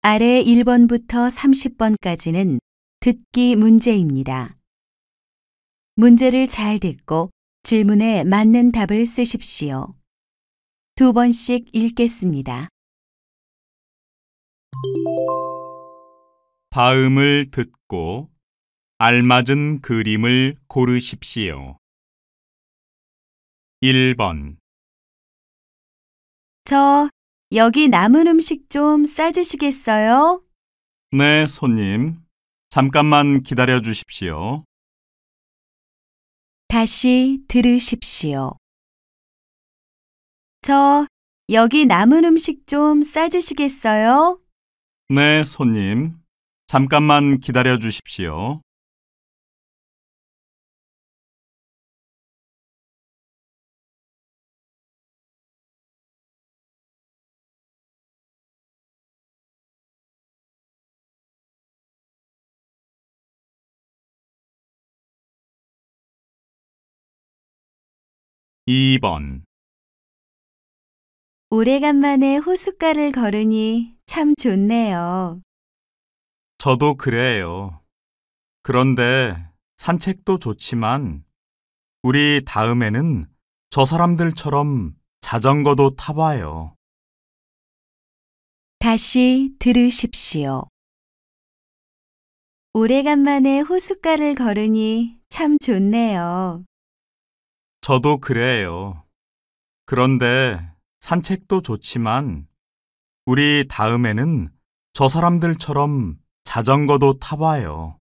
아래 1번부터 30번까지는 듣기 문제입니다. 문제를 잘 듣고 질문에 맞는 답을 쓰십시오. 2번씩 읽겠습니다. 다음을 듣고 알맞은 그림을 고르십시오. 1번, 여기 남은 음식 좀 싸주시겠어요? 네, 손님. 잠깐만 기다려 주십시오. 다시 들으십시오. 여기 남은 음식 좀 싸주시겠어요? 네, 손님. 잠깐만 기다려 주십시오. 2번, 오래간만에 호숫가를 걸으니 참 좋네요. 저도 그래요. 그런데 산책도 좋지만 우리 다음에는 저 사람들처럼 자전거도 타봐요. 다시 들으십시오. 오래간만에 호숫가를 걸으니 참 좋네요. 저도 그래요. 그런데 산책도 좋지만 우리 다음에는 저 사람들처럼 자전거도 타봐요.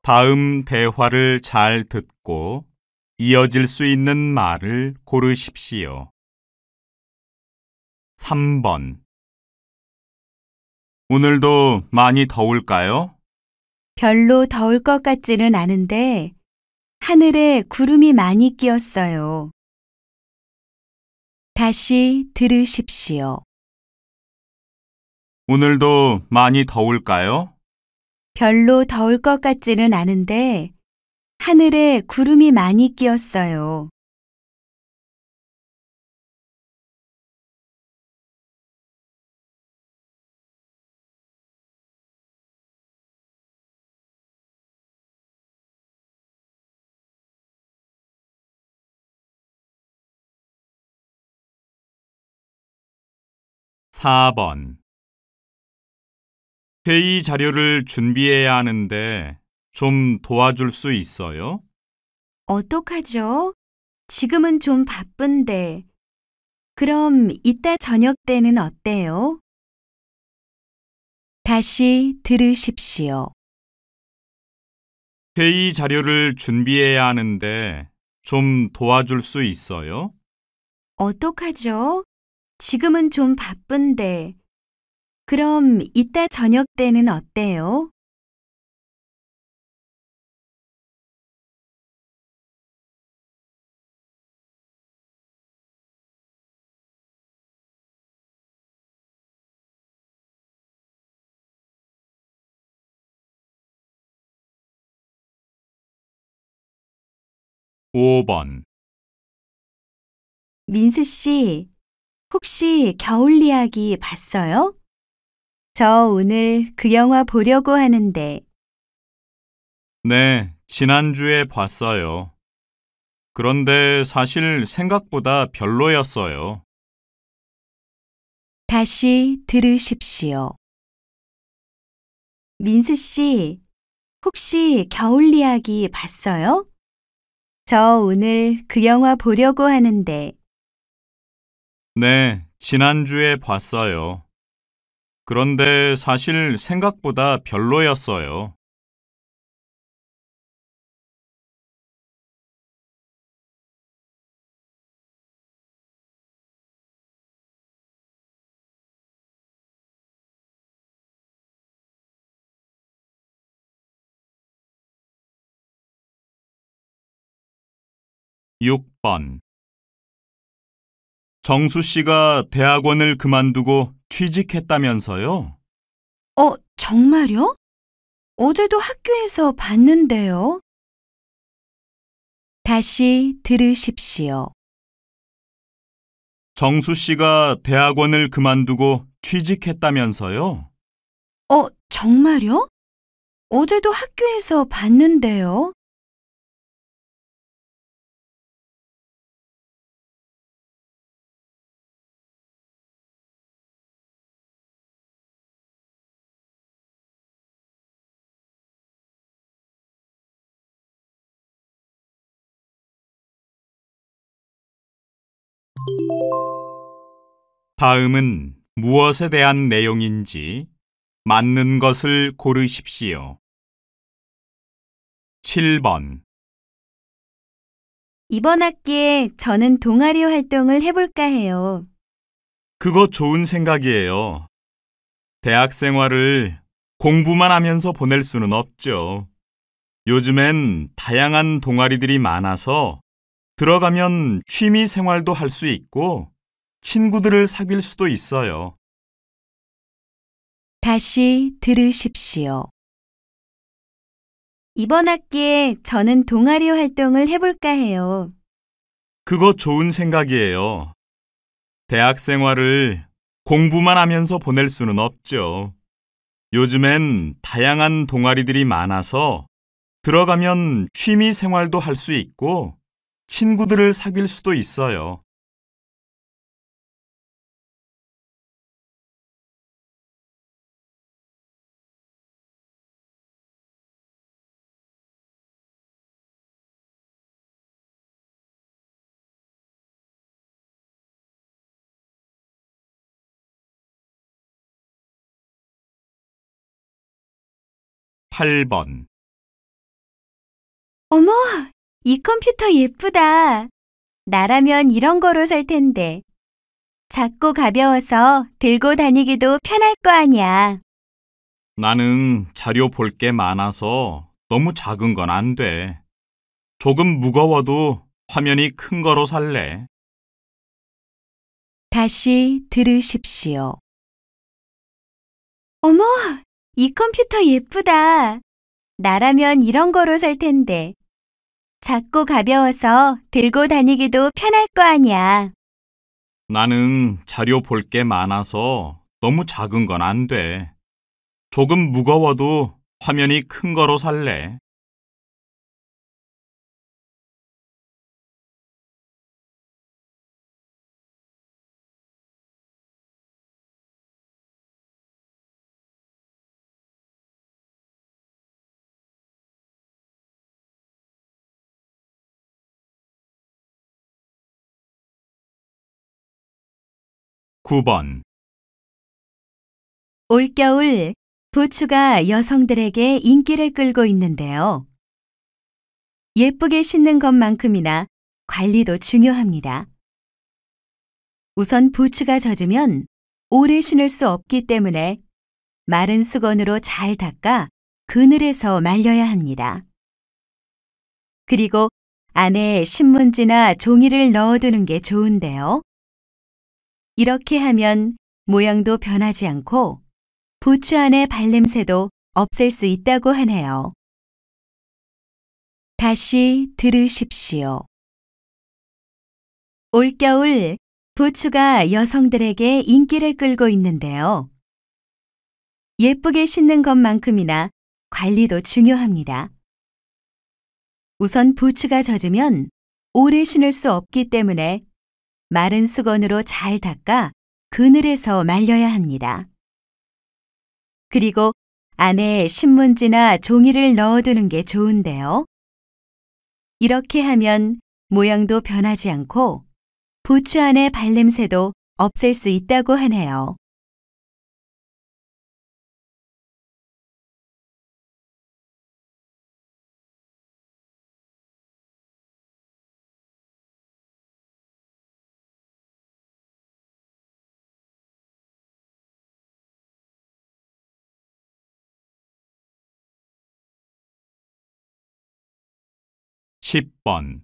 '다음 대화를 잘 듣고 이어질 수 있는 말을 고르십시오. 3번, 오늘도 많이 더울까요? 별로 더울 것 같지는 않은데 하늘에 구름이 많이 끼었어요. 다시 들으십시오. 오늘도 많이 더울까요? 별로 더울 것 같지는 않은데 하늘에 구름이 많이 끼었어요. 4번, 회의 자료를 준비해야 하는데 좀 도와줄 수 있어요? 어떡하죠? 지금은 좀 바쁜데. 그럼 이따 저녁 때는 어때요? 다시 들으십시오. 회의 자료를 준비해야 하는데 좀 도와줄 수 있어요? 어떡하죠? 지금은 좀 바쁜데. 그럼 이따 저녁 때는 어때요? 5번, 민수 씨, 혹시 겨울 이야기 봤어요? 저 오늘 그 영화 보려고 하는데. 네, 지난주에 봤어요. 그런데 사실 생각보다 별로였어요. 다시 들으십시오. 민수 씨, 혹시 겨울 이야기 봤어요? 저 오늘 그 영화 보려고 하는데. 네, 지난주에 봤어요. 그런데 사실 생각보다 별로였어요. 6번, 정수 씨가 대학원을 그만두고 취직했다면서요? 정말요? 어제도 학교에서 봤는데요. 다시 들으십시오. 정수 씨가 대학원을 그만두고 취직했다면서요? 정말요? 어제도 학교에서 봤는데요. 다음은 무엇에 대한 내용인지 맞는 것을 고르십시오. 7번. 이번 학기에 저는 동아리 활동을 해볼까 해요. 그거 좋은 생각이에요. 대학 생활을 공부만 하면서 보낼 수는 없죠. 요즘엔 다양한 동아리들이 많아서 들어가면 취미 생활도 할 수 있고 친구들을 사귈 수도 있어요. 다시 들으십시오. 이번 학기에 저는 동아리 활동을 해볼까 해요. 그거 좋은 생각이에요. 대학 생활을 공부만 하면서 보낼 수는 없죠. 요즘엔 다양한 동아리들이 많아서 들어가면 취미 생활도 할 수 있고 친구들을 사귈 수도 있어요. 8번. 어머, 이 컴퓨터 예쁘다. 나라면 이런 거로 살 텐데. 작고 가벼워서 들고 다니기도 편할 거 아니야. 나는 자료 볼 게 많아서 너무 작은 건 안 돼. 조금 무거워도 화면이 큰 거로 살래. 다시 들으십시오. 어머, 이 컴퓨터 예쁘다. 나라면 이런 거로 살 텐데. 작고 가벼워서 들고 다니기도 편할 거 아니야. 나는 자료 볼 게 많아서 너무 작은 건 안 돼. 조금 무거워도 화면이 큰 거로 살래. 9번. 올겨울 부추가 여성들에게 인기를 끌고 있는데요. 예쁘게 신는 것만큼이나 관리도 중요합니다. 우선 부추가 젖으면 오래 신을 수 없기 때문에 마른 수건으로 잘 닦아 그늘에서 말려야 합니다. 그리고 안에 신문지나 종이를 넣어두는 게 좋은데요. 이렇게 하면 모양도 변하지 않고 부추 안의 발냄새도 없앨 수 있다고 하네요. 다시 들으십시오. 올겨울 부추가 여성들에게 인기를 끌고 있는데요. 예쁘게 신는 것만큼이나 관리도 중요합니다. 우선 부추가 젖으면 오래 신을 수 없기 때문에 마른 수건으로 잘 닦아 그늘에서 말려야 합니다. 그리고 안에 신문지나 종이를 넣어두는 게 좋은데요. 이렇게 하면 모양도 변하지 않고 부추 안의 발냄새도 없앨 수 있다고 하네요. (10번)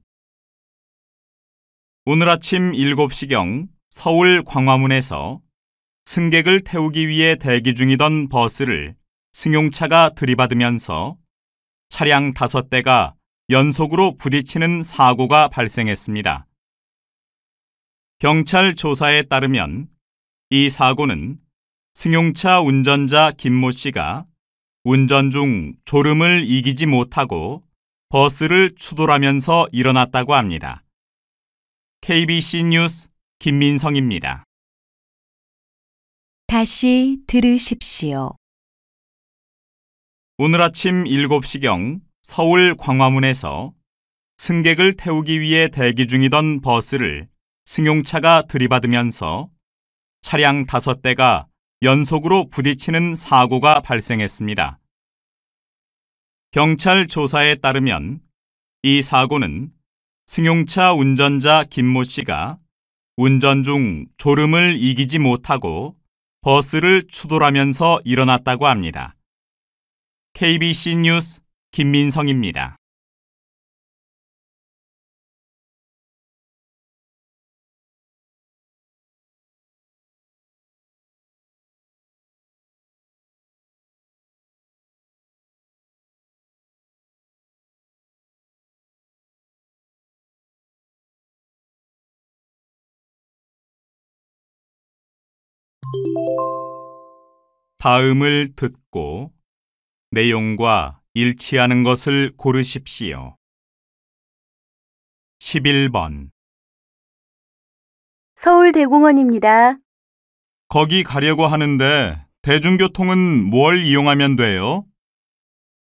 오늘 아침 7시경 서울 광화문에서 승객을 태우기 위해 대기 중이던 버스를 승용차가 들이받으면서 차량 5대가 연속으로 부딪히는 사고가 발생했습니다. 경찰 조사에 따르면 이 사고는 승용차 운전자 김모 씨가 운전 중 졸음을 이기지 못하고 버스를 추돌하면서 일어났다고 합니다. KBC 뉴스 김민성입니다. 다시 들으십시오. 오늘 아침 7시경 서울 광화문에서 승객을 태우기 위해 대기 중이던 버스를 승용차가 들이받으면서 차량 5대가 연속으로 부딪히는 사고가 발생했습니다. 경찰 조사에 따르면 이 사고는 승용차 운전자 김모 씨가 운전 중 졸음을 이기지 못하고 버스를 추돌하면서 일어났다고 합니다. KBC 뉴스 김민성입니다. 다음을 듣고 내용과 일치하는 것을 고르십시오. 11번. 서울대공원입니다. 거기 가려고 하는데 대중교통은 뭘 이용하면 돼요?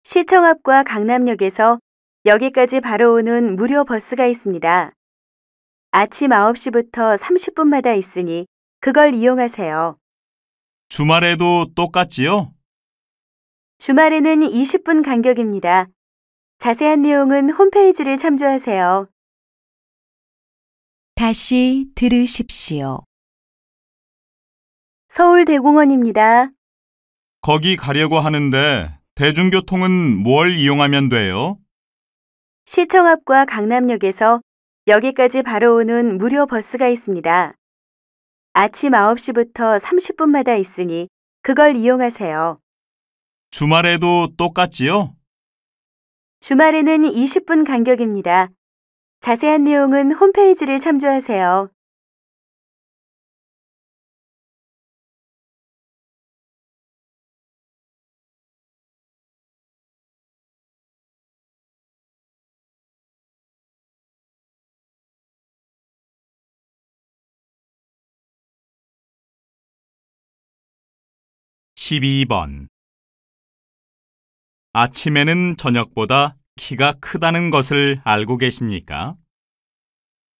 시청 앞과 강남역에서 여기까지 바로 오는 무료 버스가 있습니다. 아침 9시부터 30분마다 있으니 그걸 이용하세요. 주말에도 똑같지요? 주말에는 20분 간격입니다. 자세한 내용은 홈페이지를 참조하세요. 다시 들으십시오. 서울대공원입니다. 거기 가려고 하는데 대중교통은 뭘 이용하면 돼요? 시청 앞과 강남역에서 여기까지 바로 오는 무료 버스가 있습니다. 아침 9시부터 30분마다 있으니 그걸 이용하세요. 주말에도 똑같지요? 주말에는 20분 간격입니다. 자세한 내용은 홈페이지를 참조하세요. (12번) 아침에는 저녁보다 키가 크다는 것을 알고 계십니까?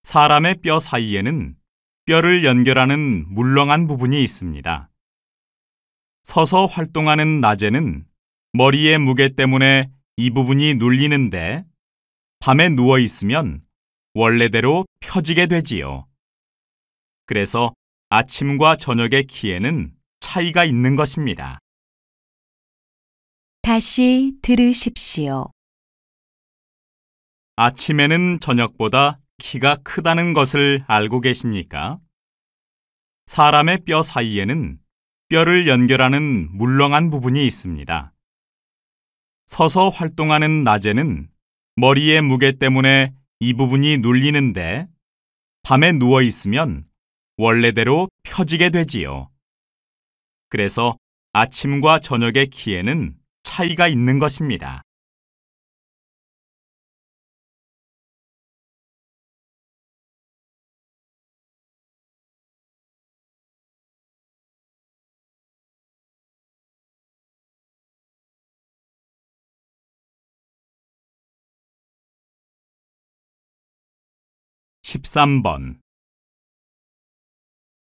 사람의 뼈 사이에는 뼈를 연결하는 물렁한 부분이 있습니다. 서서 활동하는 낮에는 머리의 무게 때문에 이 부분이 눌리는데 밤에 누워 있으면 원래대로 펴지게 되지요. 그래서 아침과 저녁의 키에는 차이가 있는 것입니다. 다시 들으십시오. 아침에는 저녁보다 키가 크다는 것을 알고 계십니까? 사람의 뼈 사이에는 뼈를 연결하는 물렁한 부분이 있습니다. 서서 활동하는 낮에는 머리의 무게 때문에 이 부분이 눌리는데 밤에 누워 있으면 원래대로 펴지게 되지요. 그래서 아침과 저녁의 키에는 차이가 있는 것입니다. (13번)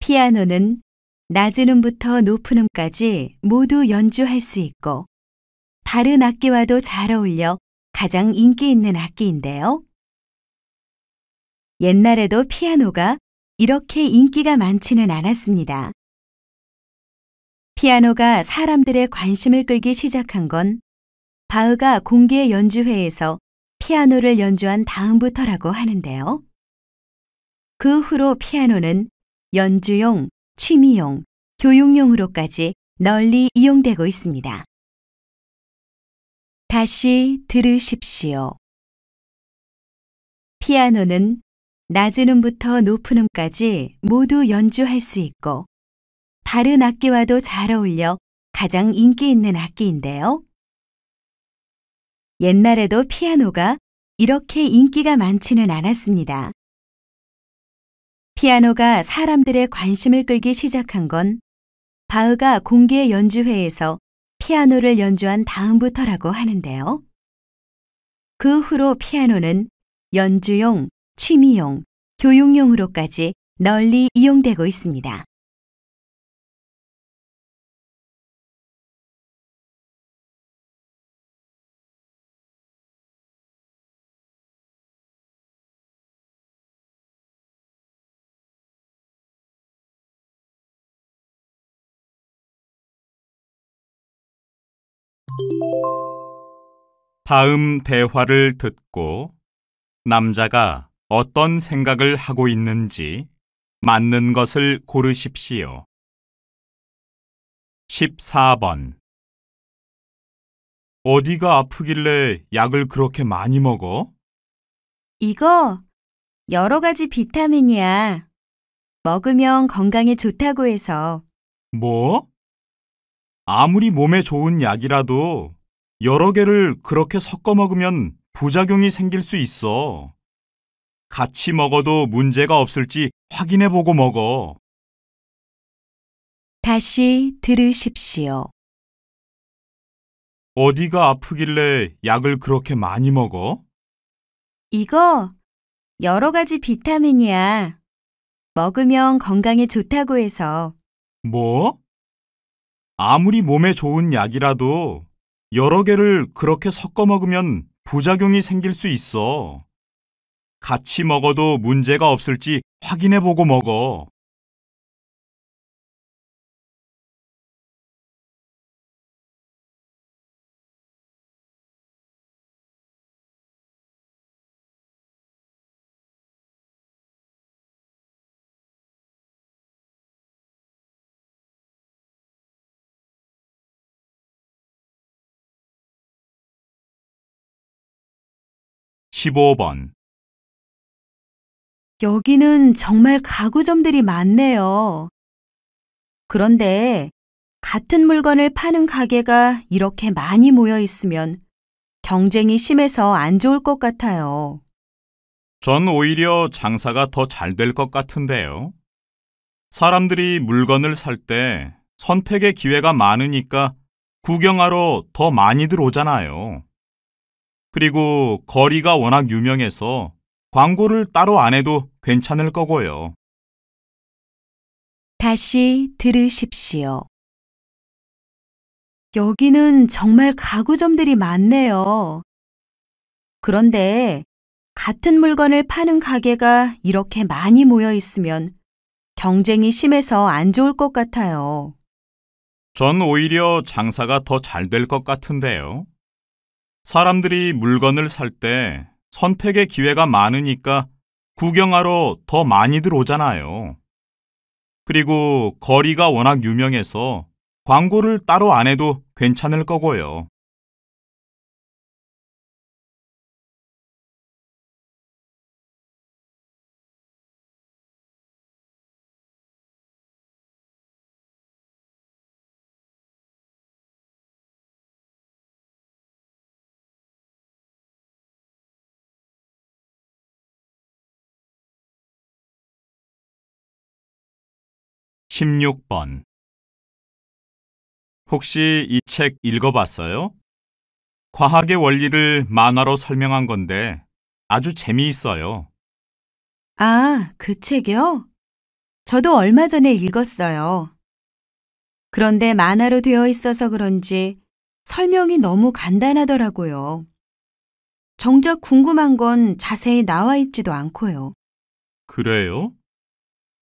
피아노는 낮은 음부터 높은 음까지 모두 연주할 수 있고 다른 악기와도 잘 어울려 가장 인기 있는 악기인데요. 옛날에도 피아노가 이렇게 인기가 많지는 않았습니다. 피아노가 사람들의 관심을 끌기 시작한 건 바흐가 공개 연주회에서 피아노를 연주한 다음부터라고 하는데요. 그 후로 피아노는 연주용, 취미용, 교육용으로까지 널리 이용되고 있습니다. 다시 들으십시오. 피아노는 낮은 음부터 높은 음까지 모두 연주할 수 있고 다른 악기와도 잘 어울려 가장 인기 있는 악기인데요. 옛날에도 피아노가 이렇게 인기가 많지는 않았습니다. 피아노가 사람들의 관심을 끌기 시작한 건 바흐가 공개 연주회에서 피아노를 연주한 다음부터라고 하는데요. 그 후로 피아노는 연주용, 취미용, 교육용으로까지 널리 이용되고 있습니다. 다음 대화를 듣고 남자가 어떤 생각을 하고 있는지 맞는 것을 고르십시오. 14번. 어디가 아프길래 약을 그렇게 많이 먹어? 이거 여러 가지 비타민이야. 먹으면 건강에 좋다고 해서. 뭐? 아무리 몸에 좋은 약이라도 여러 개를 그렇게 섞어 먹으면 부작용이 생길 수 있어. 같이 먹어도 문제가 없을지 확인해보고 먹어. 다시 들으십시오. 어디가 아프길래 약을 그렇게 많이 먹어? 이거 여러 가지 비타민이야. 먹으면 건강에 좋다고 해서. 뭐? 아무리 몸에 좋은 약이라도 여러 개를 그렇게 섞어 먹으면 부작용이 생길 수 있어. 같이 먹어도 문제가 없을지 확인해보고 먹어. (15번) 여기는 정말 가구점들이 많네요. 그런데 같은 물건을 파는 가게가 이렇게 많이 모여 있으면 경쟁이 심해서 안 좋을 것 같아요. 전 오히려 장사가 더 잘 될 것 같은데요. 사람들이 물건을 살 때 선택의 기회가 많으니까 구경하러 더 많이들 오잖아요. 그리고 거리가 워낙 유명해서 광고를 따로 안 해도 괜찮을 거고요. 다시 들으십시오. 여기는 정말 가구점들이 많네요. 그런데 같은 물건을 파는 가게가 이렇게 많이 모여 있으면 경쟁이 심해서 안 좋을 것 같아요. 전 오히려 장사가 더 잘 될 것 같은데요. 사람들이 물건을 살 때 선택의 기회가 많으니까 구경하러 더 많이들 오잖아요. 그리고 거리가 워낙 유명해서 광고를 따로 안 해도 괜찮을 거고요. (16번) 혹시 이 책 읽어봤어요? 과학의 원리를 만화로 설명한 건데 아주 재미있어요. 아, 그 책이요? 저도 얼마 전에 읽었어요. 그런데 만화로 되어 있어서 그런지 설명이 너무 간단하더라고요. 정작 궁금한 건 자세히 나와 있지도 않고요. 그래요?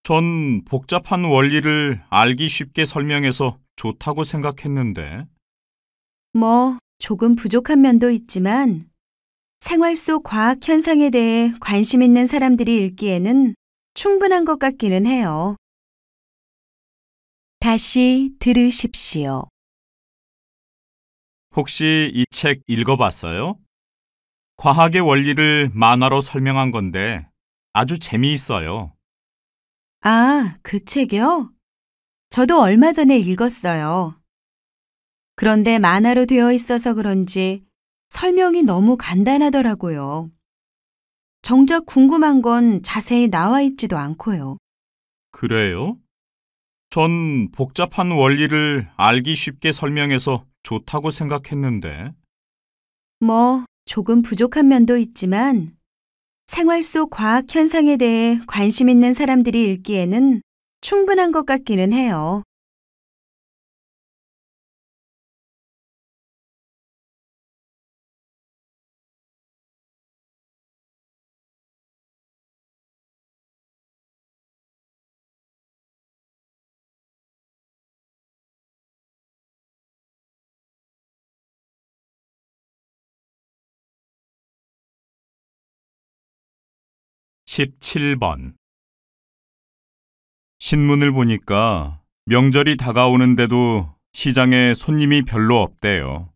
전 복잡한 원리를 알기 쉽게 설명해서 좋다고 생각했는데. 조금 부족한 면도 있지만 생활 속 과학 현상에 대해 관심 있는 사람들이 읽기에는 충분한 것 같기는 해요. 다시 들으십시오. 혹시 이 책 읽어봤어요? 과학의 원리를 만화로 설명한 건데 아주 재미있어요. 아, 그 책이요? 저도 얼마 전에 읽었어요. 그런데 만화로 되어 있어서 그런지 설명이 너무 간단하더라고요. 정작 궁금한 건 자세히 나와 있지도 않고요. 그래요? 전 복잡한 원리를 알기 쉽게 설명해서 좋다고 생각했는데. 조금 부족한 면도 있지만 생활 속 과학 현상에 대해 관심 있는 사람들이 읽기에는 충분한 것 같기는 해요. 17번. 신문을 보니까 명절이 다가오는데도 시장에 손님이 별로 없대요.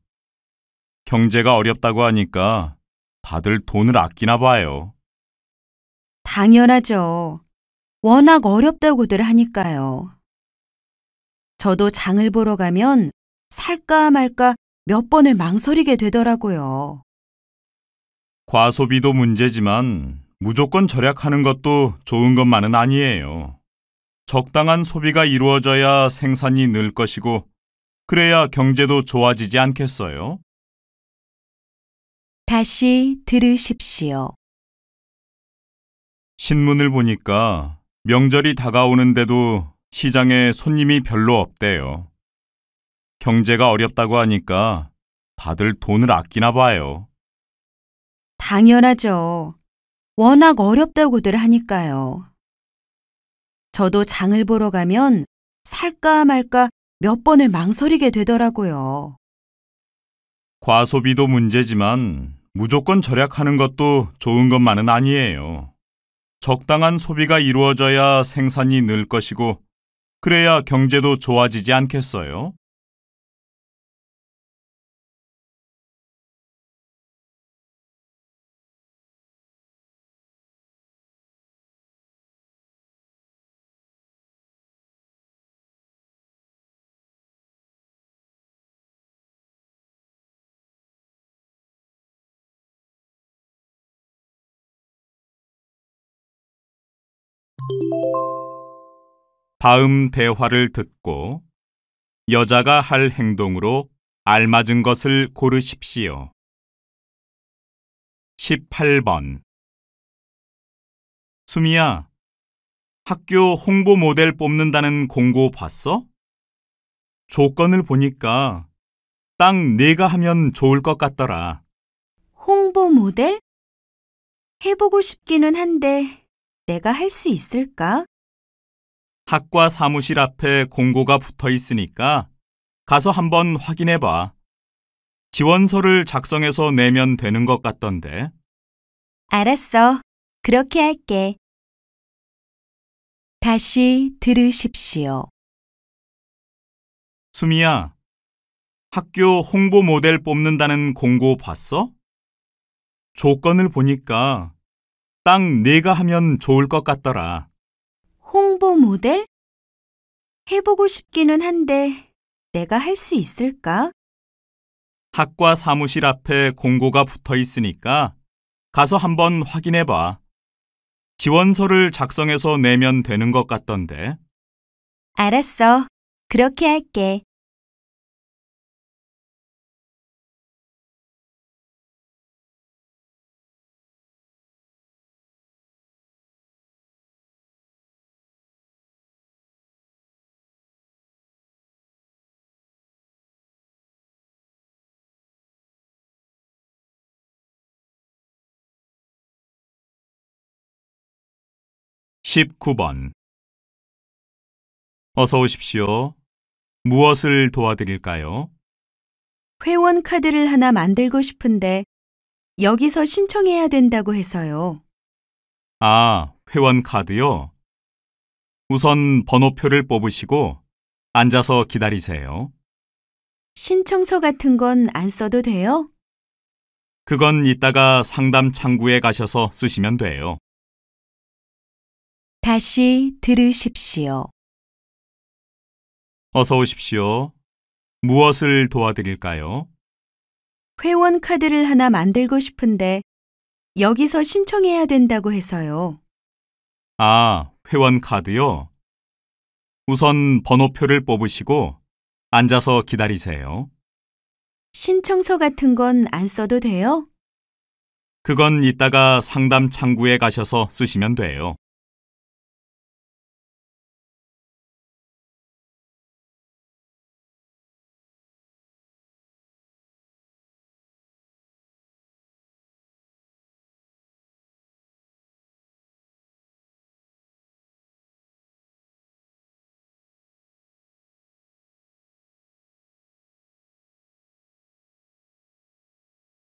경제가 어렵다고 하니까 다들 돈을 아끼나 봐요. 당연하죠. 워낙 어렵다고들 하니까요. 저도 장을 보러 가면 살까 말까 몇 번을 망설이게 되더라고요. 과소비도 문제지만 무조건 절약하는 것도 좋은 것만은 아니에요. 적당한 소비가 이루어져야 생산이 늘 것이고, 그래야 경제도 좋아지지 않겠어요? 다시 들으십시오. 신문을 보니까 명절이 다가오는데도 시장에 손님이 별로 없대요. 경제가 어렵다고 하니까 다들 돈을 아끼나 봐요. 당연하죠. 워낙 어렵다고들 하니까요. 저도 장을 보러 가면 살까 말까 몇 번을 망설이게 되더라고요. 과소비도 문제지만 무조건 절약하는 것도 좋은 것만은 아니에요. 적당한 소비가 이루어져야 생산이 늘 것이고, 그래야 경제도 좋아지지 않겠어요? 다음 대화를 듣고 여자가 할 행동으로 알맞은 것을 고르십시오. 18번. 수미야, 학교 홍보 모델 뽑는다는 공고 봤어? 조건을 보니까 딱 네가 하면 좋을 것 같더라. 홍보 모델? 해보고 싶기는 한데 내가 할 수 있을까? 학과 사무실 앞에 공고가 붙어 있으니까 가서 한번 확인해 봐. 지원서를 작성해서 내면 되는 것 같던데. 알았어. 그렇게 할게. 다시 들으십시오. 수미야, 학교 홍보 모델 뽑는다는 공고 봤어? 조건을 보니까 딱 네가 하면 좋을 것 같더라. 홍보 모델? 해보고 싶기는 한데 내가 할 수 있을까? 학과 사무실 앞에 공고가 붙어 있으니까 가서 한번 확인해 봐. 지원서를 작성해서 내면 되는 것 같던데. 알았어. 그렇게 할게. 19번. 어서 오십시오. 무엇을 도와드릴까요? 회원 카드를 하나 만들고 싶은데 여기서 신청해야 된다고 해서요. 아, 회원 카드요? 우선 번호표를 뽑으시고 앉아서 기다리세요. 신청서 같은 건 안 써도 돼요? 그건 이따가 상담 창구에 가셔서 쓰시면 돼요. 다시 들으십시오. 어서 오십시오. 무엇을 도와드릴까요? 회원 카드를 하나 만들고 싶은데 여기서 신청해야 된다고 해서요. 아, 회원 카드요? 우선 번호표를 뽑으시고 앉아서 기다리세요. 신청서 같은 건 안 써도 돼요? 그건 이따가 상담 창구에 가셔서 쓰시면 돼요.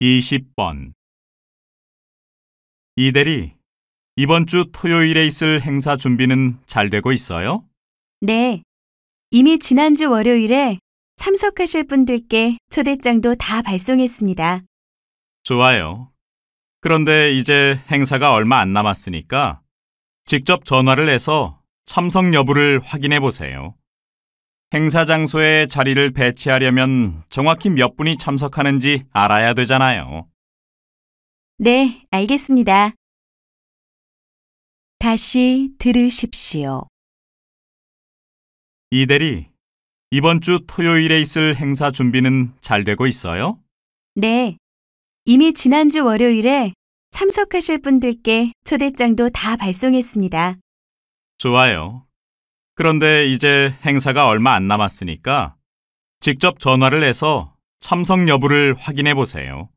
(20번) 이대리, 이번 주 토요일에 있을 행사 준비는 잘 되고 있어요? 네. 이미 지난주 월요일에 참석하실 분들께 초대장도 다 발송했습니다. 좋아요. 그런데 이제 행사가 얼마 안 남았으니까 직접 전화를 해서 참석 여부를 확인해 보세요. 행사 장소에 자리를 배치하려면 정확히 몇 분이 참석하는지 알아야 되잖아요. 네, 알겠습니다. 다시 들으십시오. 이대리, 이번 주 토요일에 있을 행사 준비는 잘 되고 있어요? 네. 이미 지난주 월요일에 참석하실 분들께 초대장도 다 발송했습니다. 좋아요. 그런데 이제 행사가 얼마 안 남았으니까 직접 전화를 해서 참석 여부를 확인해 보세요.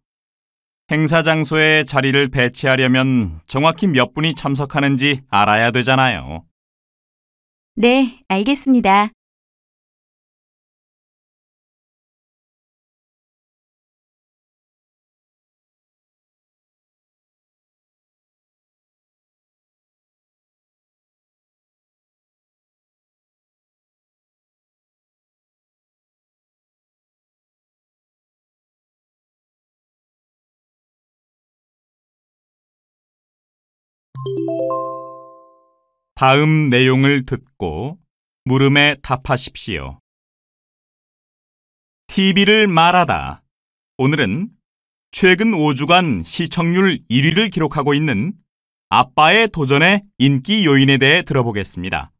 행사 장소에 자리를 배치하려면 정확히 몇 분이 참석하는지 알아야 되잖아요. 네, 알겠습니다. 다음 내용을 듣고 물음에 답하십시오. TV를 말하다. 오늘은 최근 5주간 시청률 1위를 기록하고 있는 아빠의 도전의 인기 요인에 대해 들어보겠습니다.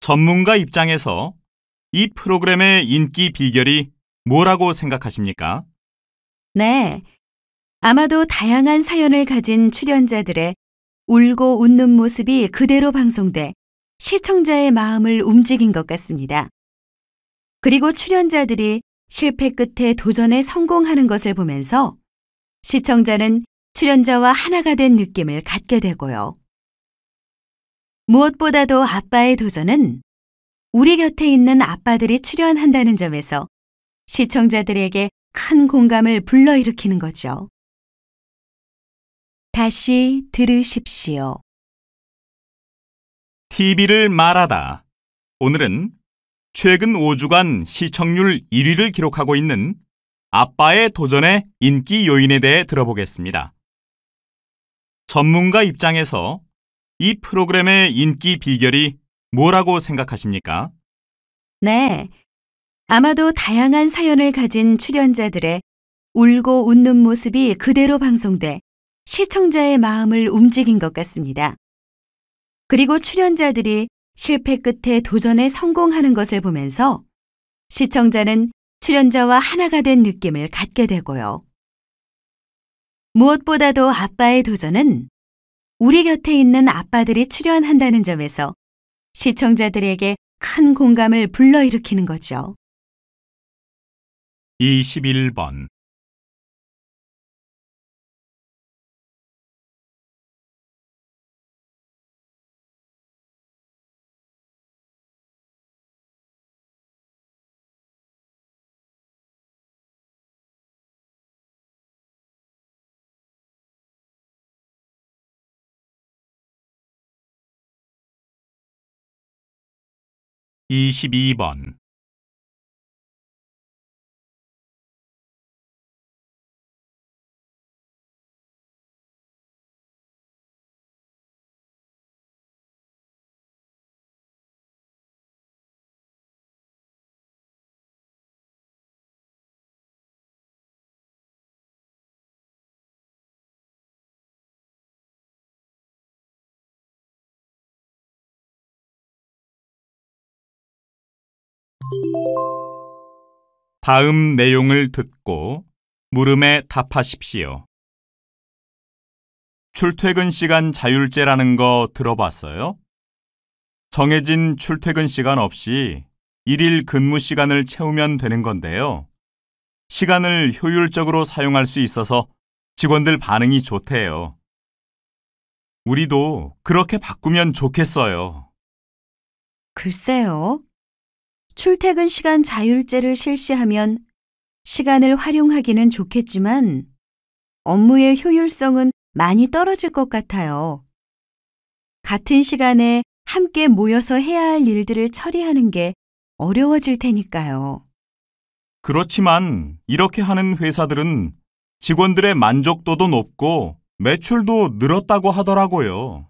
전문가 입장에서 이 프로그램의 인기 비결이 뭐라고 생각하십니까? 네. 아마도 다양한 사연을 가진 출연자들의 울고 웃는 모습이 그대로 방송돼 시청자의 마음을 움직인 것 같습니다. 그리고 출연자들이 실패 끝에 도전에 성공하는 것을 보면서 시청자는 출연자와 하나가 된 느낌을 갖게 되고요. 무엇보다도 아빠의 도전은 우리 곁에 있는 아빠들이 출연한다는 점에서 시청자들에게 큰 공감을 불러일으키는 거죠. 다시 들으십시오. TV를 말하다. 오늘은 최근 5주간 시청률 1위를 기록하고 있는 아빠의 도전의 인기 요인에 대해 들어보겠습니다. 전문가 입장에서 이 프로그램의 인기 비결이 뭐라고 생각하십니까? 네. 아마도 다양한 사연을 가진 출연자들의 울고 웃는 모습이 그대로 방송돼 시청자의 마음을 움직인 것 같습니다. 그리고 출연자들이 실패 끝에 도전에 성공하는 것을 보면서 시청자는 출연자와 하나가 된 느낌을 갖게 되고요. 무엇보다도 아빠의 도전은 우리 곁에 있는 아빠들이 출연한다는 점에서 시청자들에게 큰 공감을 불러일으키는 거죠. 21번. 22번. 다음 내용을 듣고 물음에 답하십시오. 출퇴근 시간 자율제라는 거 들어봤어요? 정해진 출퇴근 시간 없이 일일 근무 시간을 채우면 되는 건데요. 시간을 효율적으로 사용할 수 있어서 직원들 반응이 좋대요. 우리도 그렇게 바꾸면 좋겠어요. 글쎄요. 출퇴근 시간 자율제를 실시하면 시간을 활용하기는 좋겠지만 업무의 효율성은 많이 떨어질 것 같아요. 같은 시간에 함께 모여서 해야 할 일들을 처리하는 게 어려워질 테니까요. 그렇지만 이렇게 하는 회사들은 직원들의 만족도도 높고 매출도 늘었다고 하더라고요.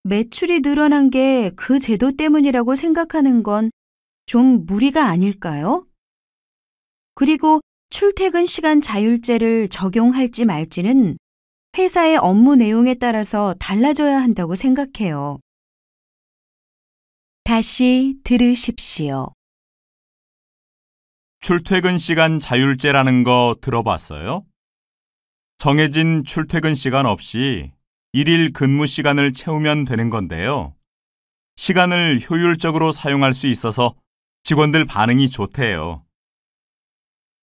매출이 늘어난 게 그 제도 때문이라고 생각하는 건 좀 무리가 아닐까요? 그리고 출퇴근 시간 자율제를 적용할지 말지는 회사의 업무 내용에 따라서 달라져야 한다고 생각해요. 다시 들으십시오. 출퇴근 시간 자율제라는 거 들어봤어요? 정해진 출퇴근 시간 없이 일일 근무 시간을 채우면 되는 건데요. 시간을 효율적으로 사용할 수 있어서 직원들 반응이 좋대요.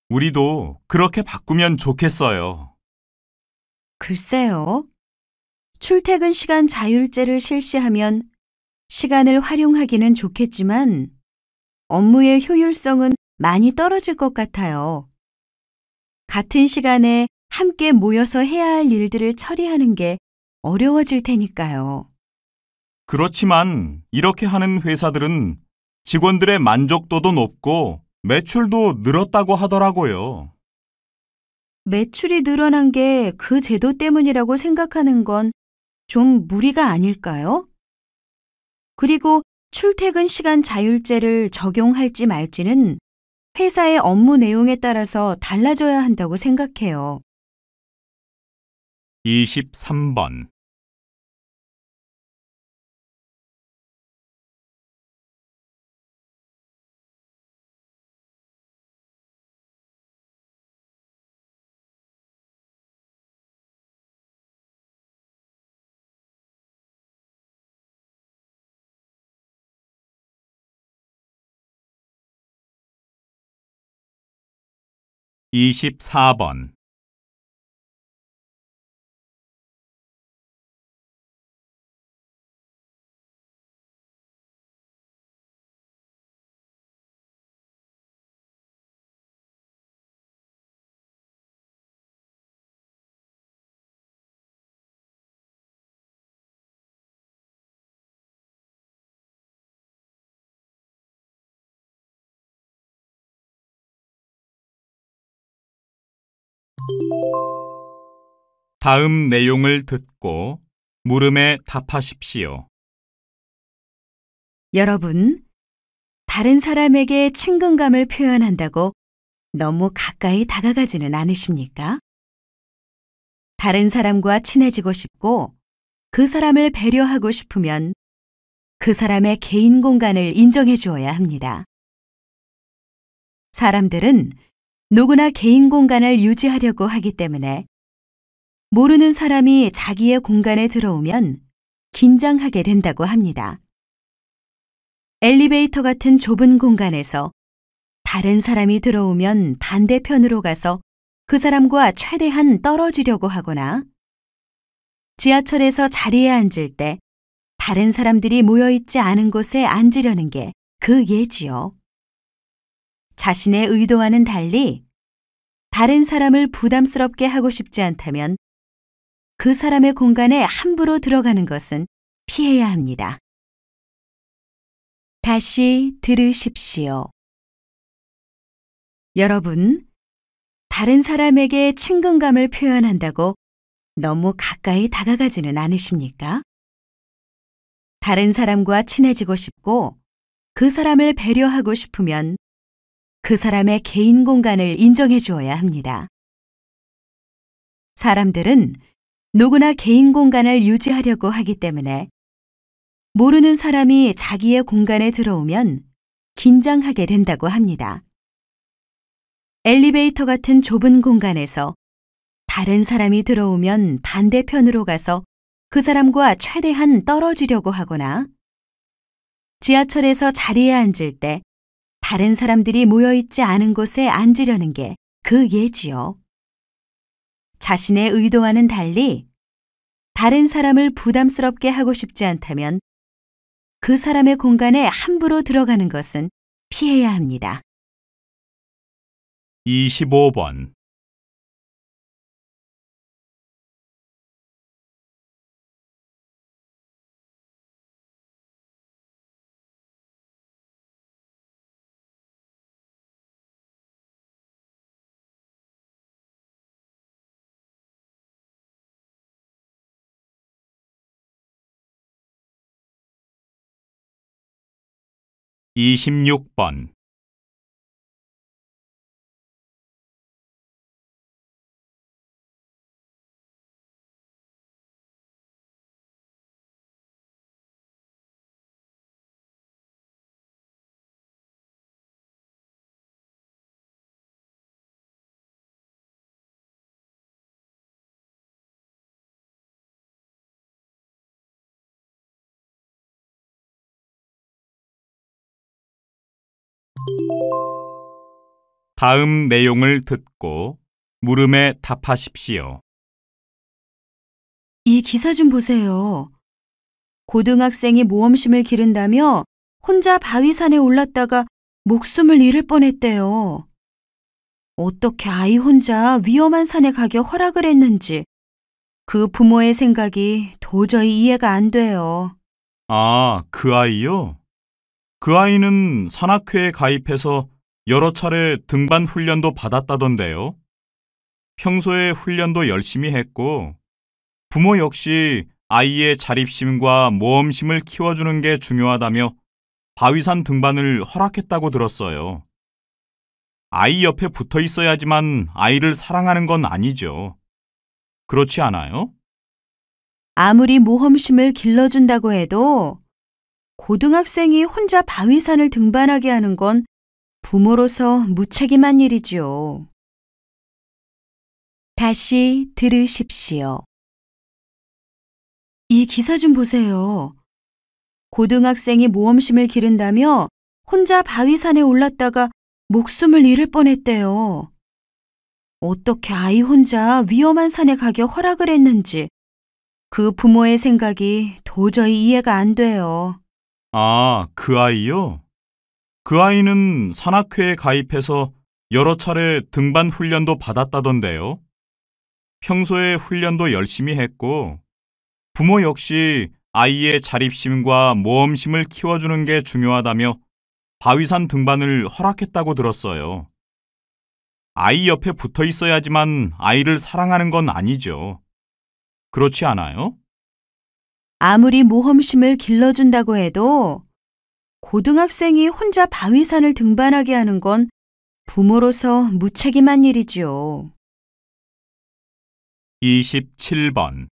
우리도 그렇게 바꾸면 좋겠어요. 글쎄요. 출퇴근 시간 자율제를 실시하면 시간을 활용하기는 좋겠지만 업무의 효율성은 많이 떨어질 것 같아요. 같은 시간에 함께 모여서 해야 할 일들을 처리하는 게 어려워질 테니까요. 그렇지만 이렇게 하는 회사들은 직원들의 만족도도 높고 매출도 늘었다고 하더라고요. 매출이 늘어난 게 그 제도 때문이라고 생각하는 건 좀 무리가 아닐까요? 그리고 출퇴근 시간 자율제를 적용할지 말지는 회사의 업무 내용에 따라서 달라져야 한다고 생각해요. 23번. 이십사 번. 다음 내용을 듣고 물음에 답하십시오. 여러분, 다른 사람에게 친근감을 표현한다고 너무 가까이 다가가지는 않으십니까? 다른 사람과 친해지고 싶고 그 사람을 배려하고 싶으면 그 사람의 개인 공간을 인정해 주어야 합니다. 사람들은 누구나 개인 공간을 유지하려고 하기 때문에 모르는 사람이 자기의 공간에 들어오면 긴장하게 된다고 합니다. 엘리베이터 같은 좁은 공간에서 다른 사람이 들어오면 반대편으로 가서 그 사람과 최대한 떨어지려고 하거나 지하철에서 자리에 앉을 때 다른 사람들이 모여있지 않은 곳에 앉으려는 게 그 예지요. 자신의 의도와는 달리 다른 사람을 부담스럽게 하고 싶지 않다면 그 사람의 공간에 함부로 들어가는 것은 피해야 합니다. 다시 들으십시오. 여러분, 다른 사람에게 친근감을 표현한다고 너무 가까이 다가가지는 않으십니까? 다른 사람과 친해지고 싶고 그 사람을 배려하고 싶으면 그 사람의 개인 공간을 인정해 주어야 합니다. 사람들은 누구나 개인 공간을 유지하려고 하기 때문에 모르는 사람이 자기의 공간에 들어오면 긴장하게 된다고 합니다. 엘리베이터 같은 좁은 공간에서 다른 사람이 들어오면 반대편으로 가서 그 사람과 최대한 떨어지려고 하거나 지하철에서 자리에 앉을 때 다른 사람들이 모여있지 않은 곳에 앉으려는 게 그 예지요. 자신의 의도와는 달리 다른 사람을 부담스럽게 하고 싶지 않다면 그 사람의 공간에 함부로 들어가는 것은 피해야 합니다. 25번. 이십육 번. 다음 내용을 듣고 물음에 답하십시오. 이 기사 좀 보세요. 고등학생이 모험심을 기른다며 혼자 바위산에 올랐다가 목숨을 잃을 뻔했대요. 어떻게 아이 혼자 위험한 산에 가게 허락을 했는지 그 부모의 생각이 도저히 이해가 안 돼요. 아, 그 아이요? 그 아이는 산악회에 가입해서 여러 차례 등반 훈련도 받았다던데요. 평소에 훈련도 열심히 했고, 부모 역시 아이의 자립심과 모험심을 키워주는 게 중요하다며 바위산 등반을 허락했다고 들었어요. 아이 옆에 붙어 있어야지만 아이를 사랑하는 건 아니죠. 그렇지 않아요? 아무리 모험심을 길러준다고 해도 고등학생이 혼자 바위산을 등반하게 하는 건 부모로서 무책임한 일이지요. 다시 들으십시오. 이 기사 좀 보세요. 고등학생이 모험심을 기른다며 혼자 바위산에 올랐다가 목숨을 잃을 뻔했대요. 어떻게 아이 혼자 위험한 산에 가게 허락을 했는지 그 부모의 생각이 도저히 이해가 안 돼요. 아, 그 아이요? 그 아이는 산악회에 가입해서 여러 차례 등반 훈련도 받았다던데요. 평소에 훈련도 열심히 했고, 부모 역시 아이의 자립심과 모험심을 키워주는 게 중요하다며 바위산 등반을 허락했다고 들었어요. 아이 옆에 붙어 있어야지만 아이를 사랑하는 건 아니죠. 그렇지 않아요? 아무리 모험심을 길러준다고 해도 고등학생이 혼자 바위산을 등반하게 하는 건 부모로서 무책임한 일이지요. 27번.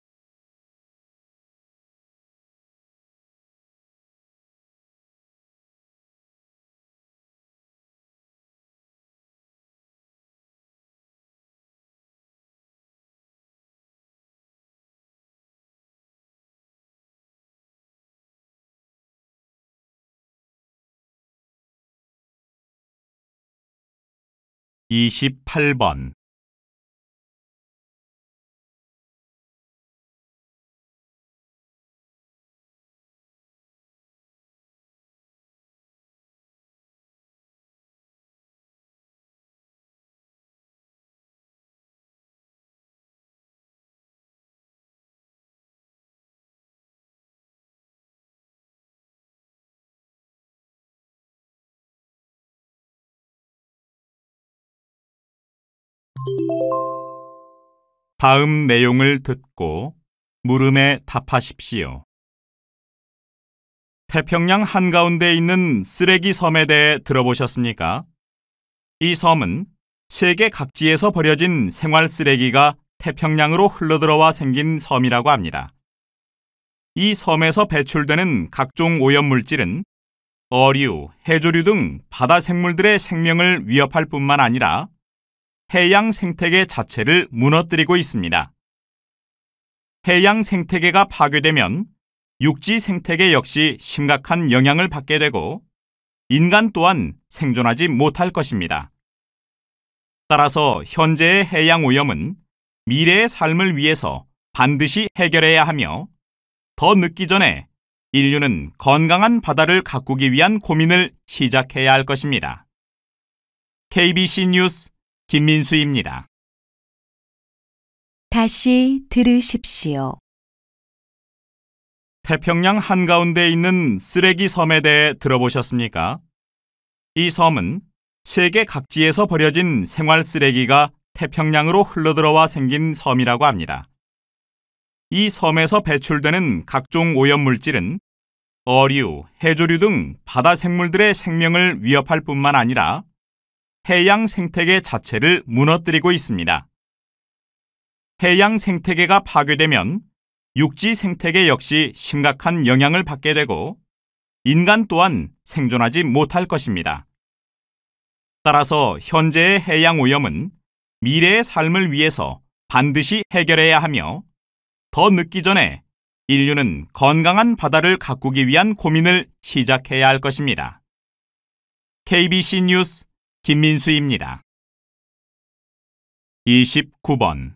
이십팔 번. 다음 내용을 듣고 물음에 답하십시오. 태평양 한가운데 있는 쓰레기 섬에 대해 들어보셨습니까? 이 섬은 세계 각지에서 버려진 생활 쓰레기가 태평양으로 흘러들어와 생긴 섬이라고 합니다. 이 섬에서 배출되는 각종 오염물질은 어류, 해조류 등 바다 생물들의 생명을 위협할 뿐만 아니라 해양 생태계 자체를 무너뜨리고 있습니다. 해양 생태계가 파괴되면 육지 생태계 역시 심각한 영향을 받게 되고 인간 또한 생존하지 못할 것입니다. 따라서 현재의 해양 오염은 미래의 삶을 위해서 반드시 해결해야 하며 더 늦기 전에 인류는 건강한 바다를 가꾸기 위한 고민을 시작해야 할 것입니다. KBC 뉴스 김민수입니다. 다시 들으십시오. 태평양 한가운데 있는 쓰레기 섬에 대해 들어보셨습니까? 이 섬은 세계 각지에서 버려진 생활 쓰레기가 태평양으로 흘러들어와 생긴 섬이라고 합니다. 이 섬에서 배출되는 각종 오염물질은 어류, 해조류 등 바다 생물들의 생명을 위협할 뿐만 아니라 해양 생태계 자체를 무너뜨리고 있습니다. 해양 생태계가 파괴되면 육지 생태계 역시 심각한 영향을 받게 되고 인간 또한 생존하지 못할 것입니다. 따라서 현재의 해양 오염은 미래의 삶을 위해서 반드시 해결해야 하며 더 늦기 전에 인류는 건강한 바다를 가꾸기 위한 고민을 시작해야 할 것입니다. KBC 뉴스 김민수입니다. 29번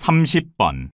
(30번)